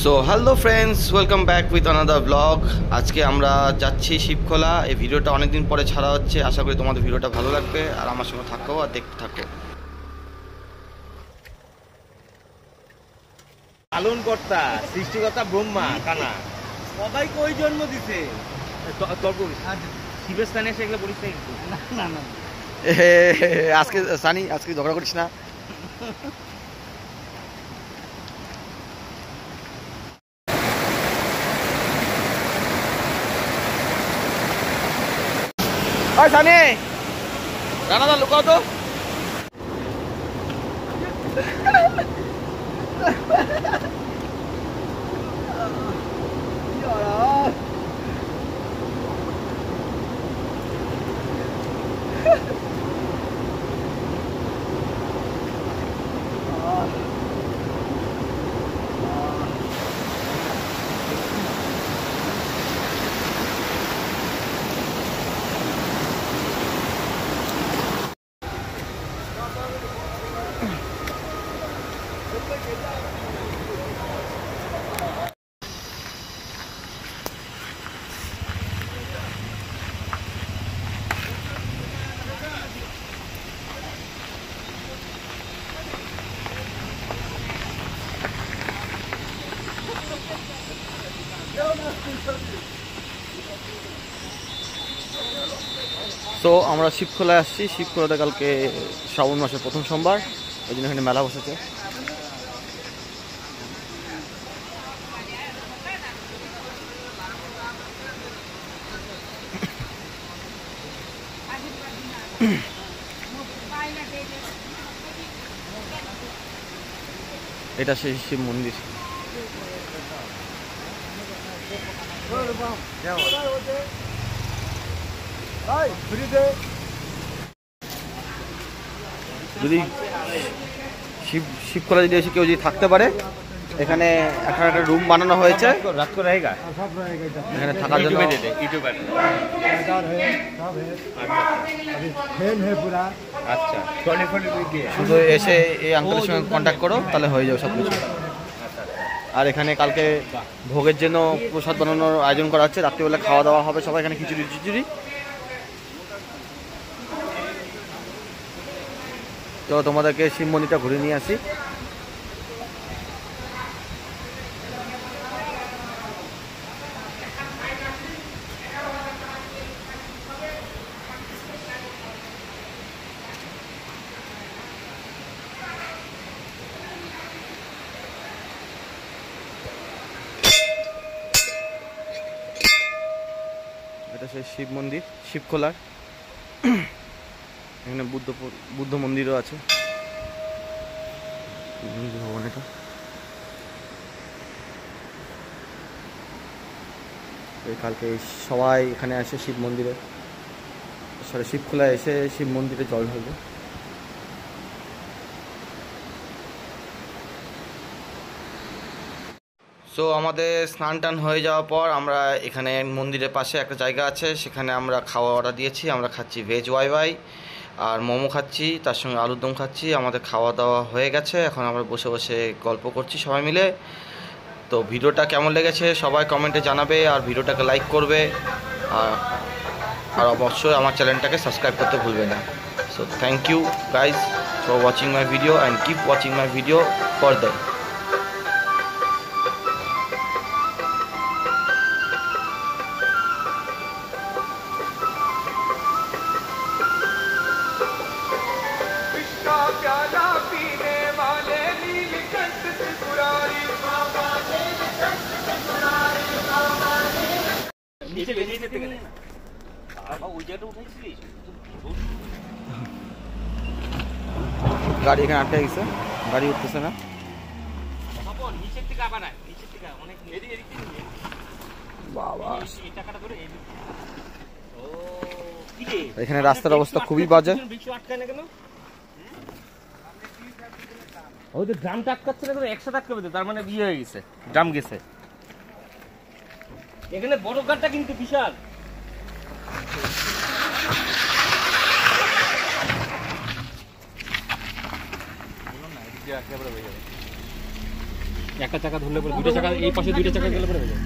So hello friends, welcome back with another blog. আজকে আমরা যাচ্ছি শিবখোলা। এই ভিডিওটা অনেকদিন পরে ছাড়া হচ্ছে। আশা করি তোমাদের ভিডিওটা ভালো লাগবে আর আমার সঙ্গে থাকো আর দেখতে থাকো। পালনকর্তা, সৃষ্টিকর্তা ব্রহ্মা কানা সবাইকে ওই জন্ম দিছে। শিবের স্থানে এসে এগুলো বলিস না। না না আজকে সানি, আজকে ঝগড়া করিস না। ওই সানি, রানাদা লুকাও তো। তো আমরা শিবখোলায় আসছি। শিবখোলাতে কালকে শ্রাবণ মাসের প্রথম সোমবার, ওই জন্য এখানে মেলা বসেছে। এটা সেই শিব মন্দির। যদি শিবখোলা যদি এসে কেউ যদি থাকতে পারে, এখানে একটা রুম বানানো হয়েছে এখানে থাকার জন্য। শুধু এসে এই আঙ্কেলের সঙ্গে কন্ট্যাক্ট করো, তাহলে হয়ে যাবে সব কিছু। আর এখানে কালকে ভোগের জন্য প্রসাদ বানানোর আয়োজন করা হচ্ছে। রাত্রিবেলা খাওয়া দাওয়া হবে সবাই এখানে, খিচুড়ি। তো তোমাদেরকে শিব মন্দিরটা ঘুরে নিয়ে আসি। এটা সেই শিব মন্দির, শিবখোলার। এখানে বুদ্ধ মন্দিরও আছে। ভবন এটা। কালকে সবাই এখানে আসে শিব মন্দিরে, শিবখোলায় এসে শিব মন্দিরে জল ঢালবে। সো আমাদের স্নান টান হয়ে যাওয়ার পর আমরা এখানে মন্দিরের পাশে একটা জায়গা আছে, সেখানে আমরা খাওয়া অর্ডার দিয়েছি। আমরা খাচ্ছি ভেজ ওয়াই আর মোমো খাচ্ছি, তার সঙ্গে আলুর দম খাচ্ছি। আমাদের খাওয়া দাওয়া হয়ে গেছে, এখন আমরা বসে বসে গল্প করছি সবাই মিলে। তো ভিডিওটা কেমন লেগেছে সবাই কমেন্টে জানাবে, আর ভিডিওটাকে লাইক করবে, আর অবশ্যই আমার চ্যানেলটাকে সাবস্ক্রাইব করতে ভুলবে না। So thank you guys for watching my video and keep watching my video further. प्याला पीने वाले नीलकंठ त्रिपुरारी बाबा नीलकंठ त्रिपुरारी बाबा নিচে বেরিয়ে যেতে গেলে বাবা ওই জায়গাটা উঠাইছিস। গাড়ি এখানে আটকে গেছে, গাড়ি উঠতেছে না। বাবা নিচের থেকে আবার আয়, নিচের থেকে অনেক এদিকে বাবা এই টাকাটা ধরে এই ও কি রে, এখানে রাস্তার অবস্থা খুবই বাজে। বিক্সু আটকায় না কেন? ওই তো ড্রামটা আটকাচ্ছে না কেন? একসাথে আটকাবে তো, তার মানে বিয়ে হয়ে গেছে, ড্রাম গেছে। এখানে বড় কারটা কিন্তু বিশাল। একটা চাকা ধরলে পরে দুটো চাকা এই পাশে দুটো চাকা গেলে পরে হয়ে যায়।